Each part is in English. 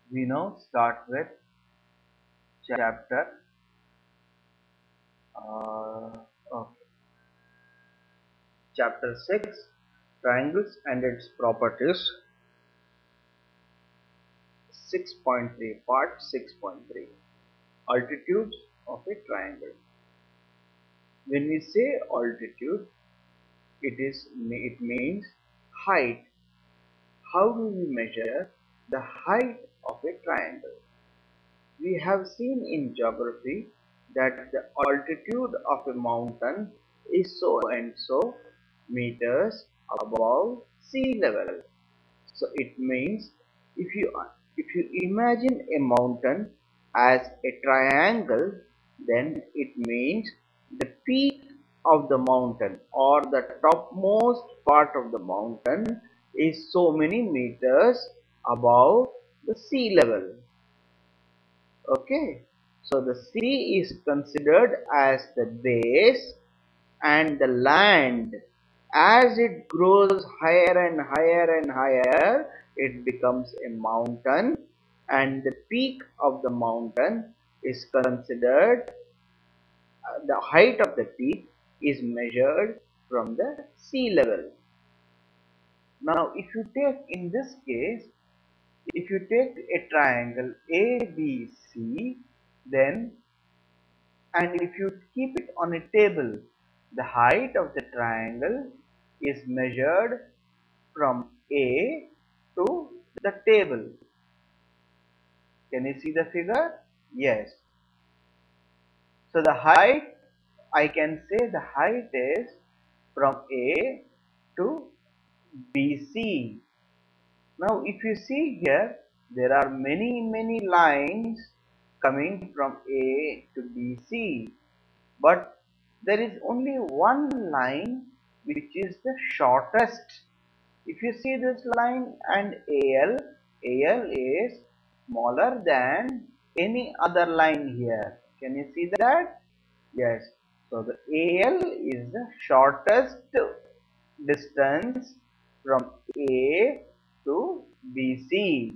We now start with chapter uh, okay, chapter 6, triangles and its properties, 6.3, part 6.3, altitudes of a triangle. When we say altitude, it means height. How do we measure the height of a triangle? We have seen in geography that the altitude of a mountain is so and so meters above sea level. So it means if you if you imagine a mountain as a triangle, then it means the peak of the mountain or the topmost part of the mountain is so many meters above the sea level. Okay, so the sea is considered as the base, and the land, as it grows higher and higher and higher, it becomes a mountain, and the peak of the mountain is considered, the height of the peak is measured from the sea level. Now if you take, in this case, if you take a triangle ABC, then, and if you keep it on a table, the height of the triangle is measured from A to the table. Can you see the figure? Yes. So the height, I can say the height is from A to BC. Now if you see here, there are many lines coming from A to BC, but there is only one line which is the shortest. If you see this line and AL is smaller than any other line here. Can you see that? Yes. So the AL is the shortest distance from A to BC.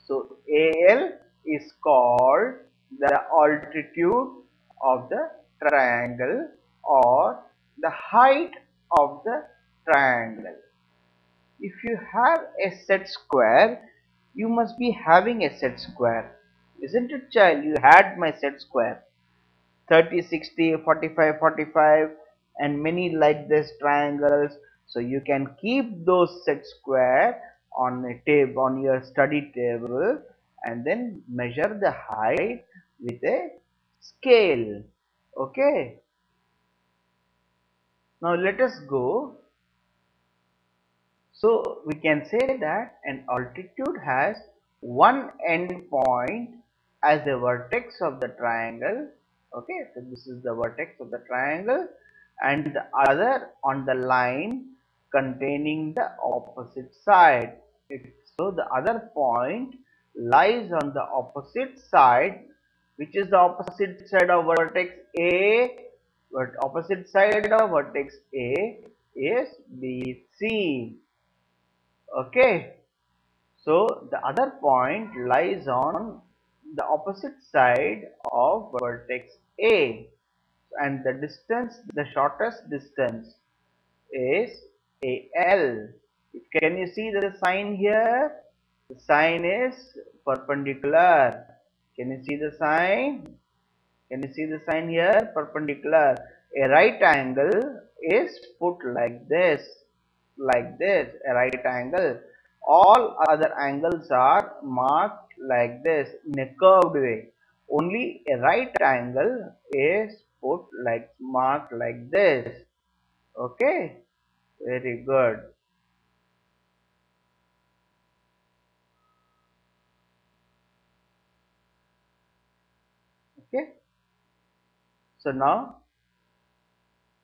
So AL is called the altitude of the triangle or the height of the triangle. If you have a set square, you must be having a set square. Isn't it, child? You had my set square. 30, 60, 45, 45, and many like this triangles. So you can keep those set square on a table, on your study table, and then measure the height with a scale. Okay. Now let us go. So we can say that an altitude has one end point as the vertex of the triangle. Okay, so this is the vertex of the triangle, and the other on the line containing the opposite side. So the other point lies on the opposite side, which is the opposite side of vertex A. Opposite side of vertex A is BC. Okay, so the other point lies on the opposite side of vertex A, and the distance, the shortest distance is AL. Can you see the sign here? The sign is perpendicular. Can you see the sign? Can you see the sign here? Perpendicular. A right angle is put like this, a right angle. All other angles are marked like this in a curved way. Only a right angle is put like, marked like this. Okay, very good. Okay, so now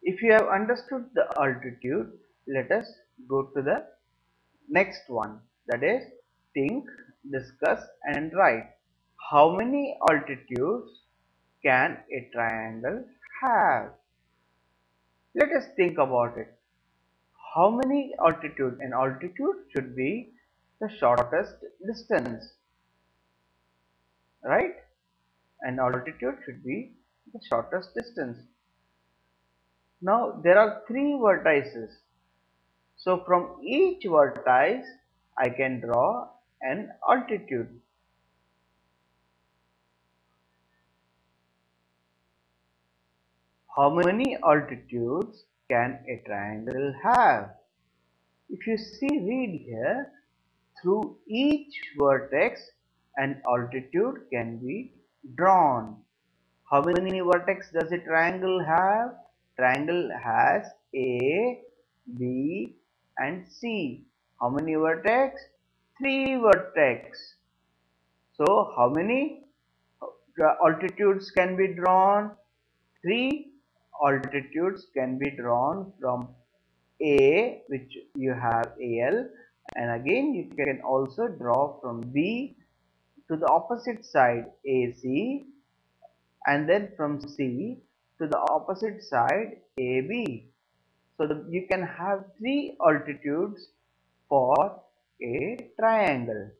if you have understood the altitude, let us go to the next one, that is think, discuss and write. How many altitudes can a triangle have? Let us think about it. How many altitude? An altitude should be the shortest distance. right? And altitude should be the shortest distance. Now there are three vertices. So from each vertex I can draw an altitude. How many altitudes can a triangle have? If you see, read here, through each vertex an altitude can be drawn. How many vertex does a triangle have? Triangle has A, B and C. How many vertex? 3 vertex. So how many altitudes can be drawn? 3 altitudes can be drawn from A, which you have AL, and again you can also draw from B to the opposite side AC, and then from C to the opposite side AB. So you can have 3 altitudes for a triangle.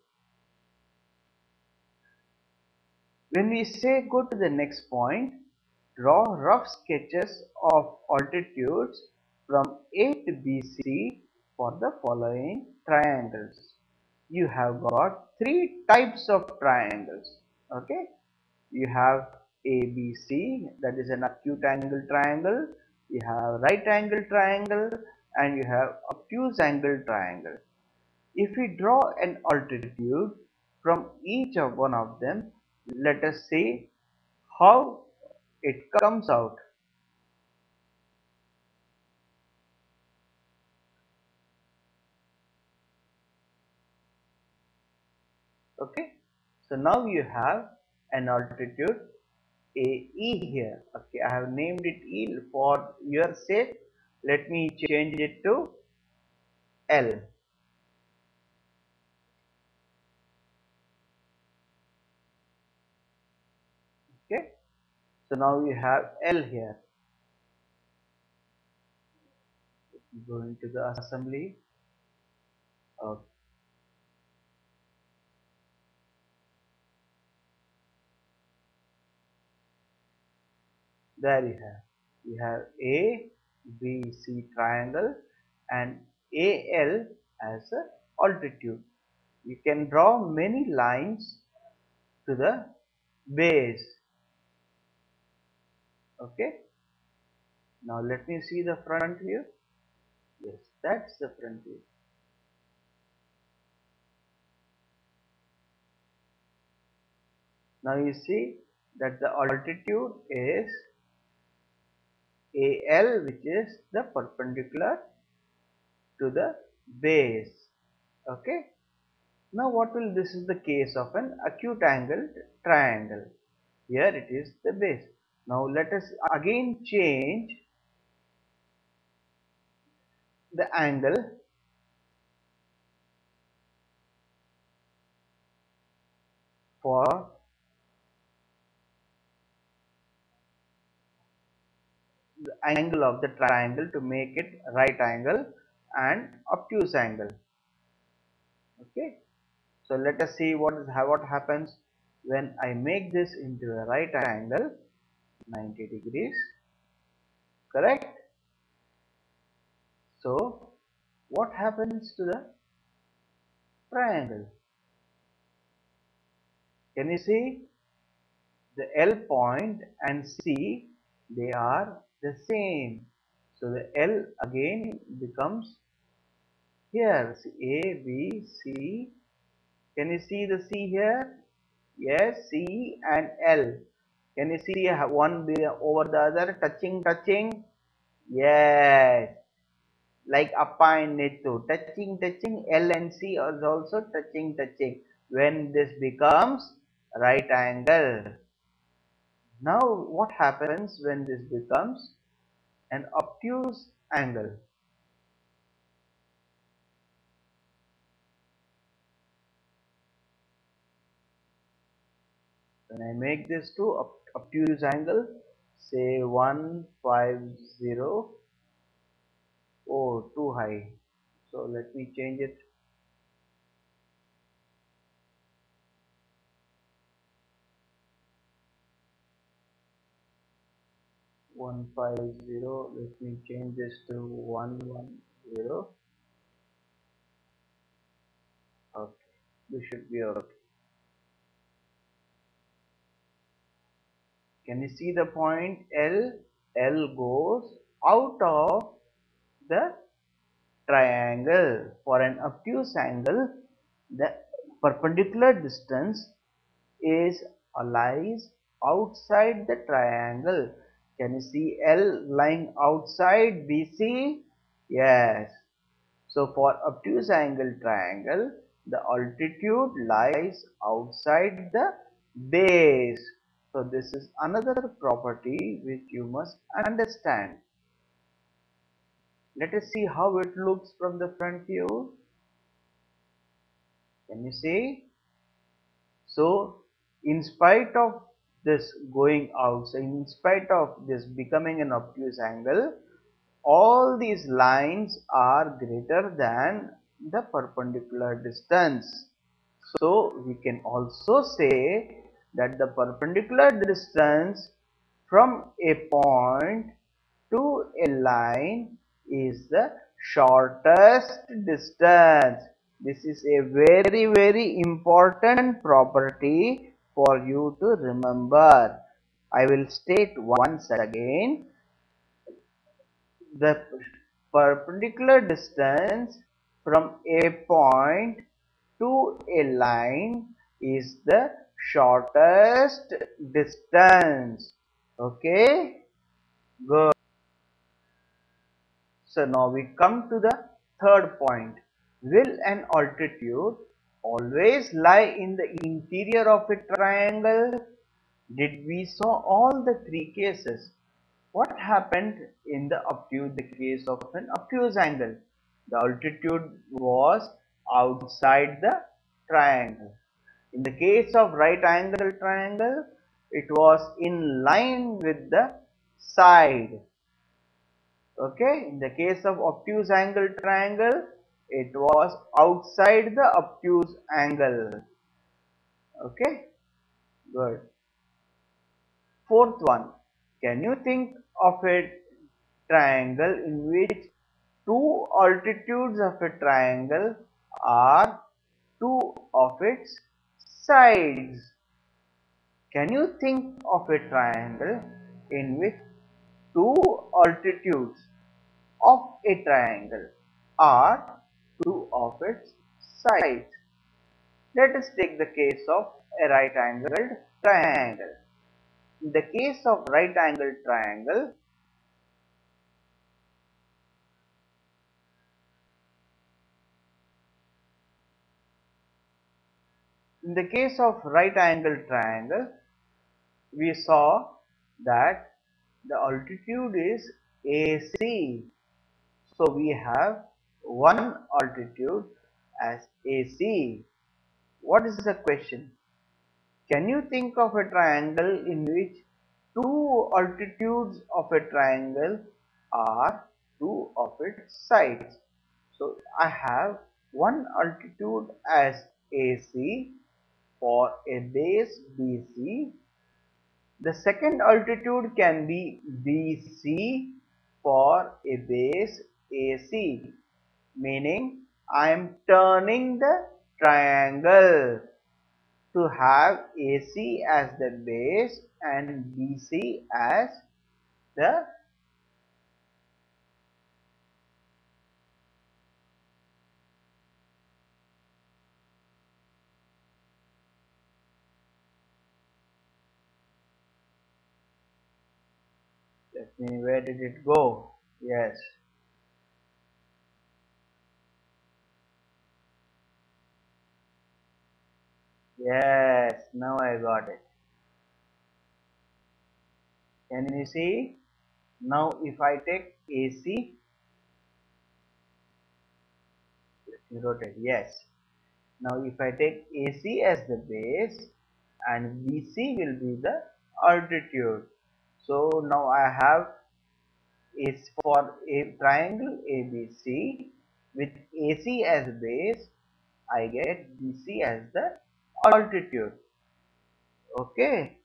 When we say go to the next point, draw rough sketches of altitudes from A to BC for the following triangles. You have got 3 types of triangles. Okay, you have ABC, that is an acute angle triangle, you have right angle triangle, and you have obtuse angle triangle. If we draw an altitude from each of one of them, let us see how it comes out. Okay, so now you have an altitude AE here. Okay, I have named it E for your sake. Let me change it to L. Okay, so now you have L here. Go into the assembly. Okay, there you have. You have A, B, C triangle and AL as a altitude. You can draw many lines to the base. Okay. Now let me see the front view. Yes, that's the front view. Now you see that the altitude is AL, which is the perpendicular to the base. Okay. Now what will, this is the case of an acute angled triangle. Here it is the base. Now let us again change the angle for the angle of the triangle to make it right angle and obtuse angle. Okay. So let us see what happens when I make this into a right angle 90 degrees. Correct? So what happens to the triangle? Can you see the L point and C, they are the same. So the L again becomes here. A, B, C. Can you see the C here? Yes, C and L. Can you see one over the other touching? Yes, like Appa and Netu, touching. L and C is also touching. When this becomes right angle. Now what happens when this becomes an obtuse angle? When I make this to obtuse angle, say 150, oh, too high. So let me change it. 150. Let me change this to 110. Okay, this should be okay. Can you see the point L? L goes out of the triangle. For an obtuse angle, the perpendicular distance is lies outside the triangle. Can you see L lying outside BC? Yes. So for obtuse angle triangle, the altitude lies outside the base. So this is another property which you must understand. Let us see how it looks from the front view. Can you see? So in spite of this going outside, in spite of this becoming an obtuse angle, all these lines are greater than the perpendicular distance. So we can also say that the perpendicular distance from a point to a line is the shortest distance. This is a very important property for you to remember. I will state once again, the perpendicular distance from a point to a line is the shortest distance. Okay, good. So now we come to the third point. Will an altitude always lie in the interior of a triangle? Did we saw all the three cases? What happened in the case of an obtuse angle? The altitude was outside the triangle. In the case of right angle triangle, it was in line with the side. Okay, in the case of obtuse angle triangle, it was outside the obtuse angle. Okay, good. Fourth one, can you think of a triangle in which two altitudes of a triangle are two of its sides? Can you think of a triangle in which two altitudes of a triangle are two of its sides? Let us take the case of a right angled triangle. In the case of right angled triangle, we saw that the altitude is AC. So we have one altitude as AC. What is the question? Can you think of a triangle in which two altitudes of a triangle are two of its sides? So I have one altitude as AC for a base BC. The second altitude can be BC for a base AC, meaning I am turning the triangle to have AC as the base and BC as the let me, where did it go? Yes, yes, now I got it. Can you see? Now if I take AC, let me rotate, yes. Now if I take AC as the base and BC will be the altitude. So now I have is for a triangle ABC with AC as base, I get BC as the altitude. Okay.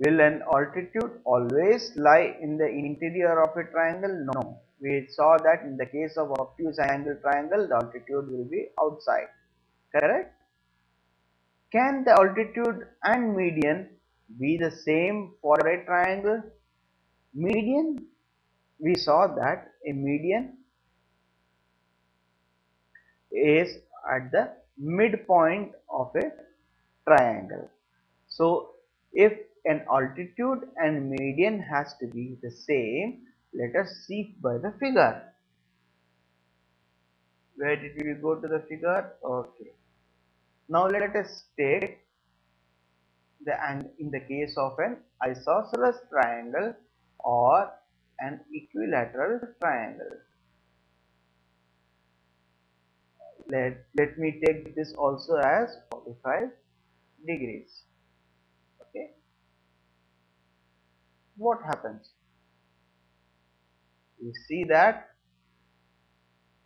Will an altitude always lie in the interior of a triangle? No. We saw that in the case of obtuse angle triangle, the altitude will be outside. Correct? Can the altitude and median be the same for a triangle? Median, we saw that a median is at the midpoint of a triangle. So if an altitude and median has to be the same, let us see by the figure. Where did we go to the figure? Okay. Now let us take the angle in the case of an isosceles triangle or an equilateral triangle. Let me take this also as 45 degrees. Okay. What happens? You see that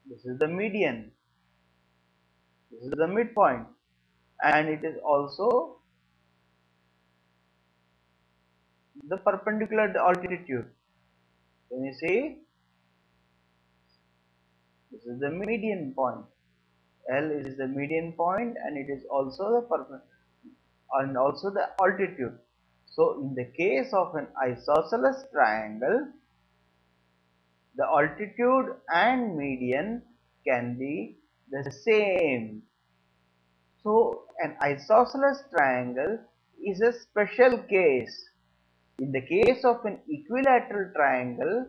this is the median, this is the midpoint, and it is also the perpendicular altitude. Can you see? This is the median point. L is the median point, and it is also the and also the altitude. So in the case of an isosceles triangle, the altitude and median can be the same. So an isosceles triangle is a special case. In the case of an equilateral triangle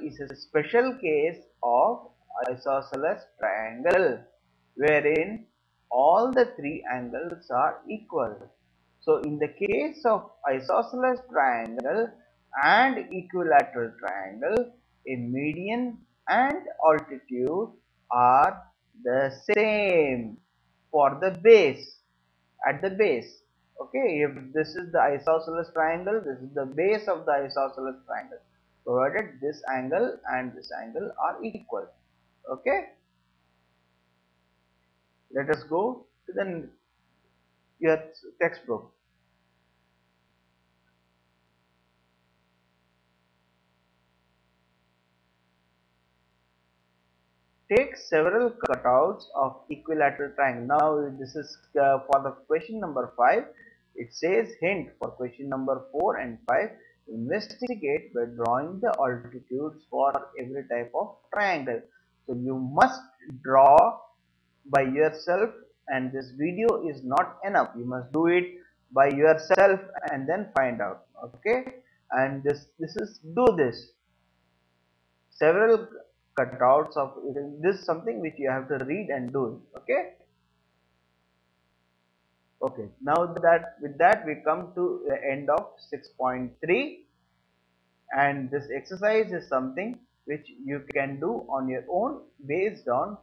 is a special case of isosceles triangle, wherein all the three angles are equal. So in the case of isosceles triangle and equilateral triangle, a median and altitude are the same for the base, at the base. Okay, if this is the isosceles triangle, this is the base of the isosceles triangle, provided this angle and this angle are equal. Okay, let us go to the your textbook. Take several cutouts of equilateral triangle. Now this is for the question number 5. It says hint for question number 4 and 5. Investigate by drawing the altitudes for every type of triangle. So you must draw by yourself, and this video is not enough. You must do it by yourself and then find out. Okay, and this is do this several cutouts of this, something which you have to read and do. Okay. Okay, now that with that we come to the end of 6.3, and this exercise is something which you can do on your own based on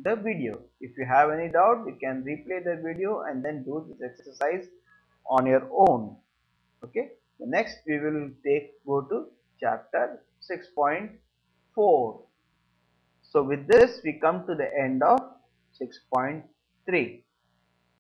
the video. If you have any doubt, you can replay the video and then do this exercise on your own. Okay, the next we will go to chapter 6.4. So with this we come to the end of 6.3.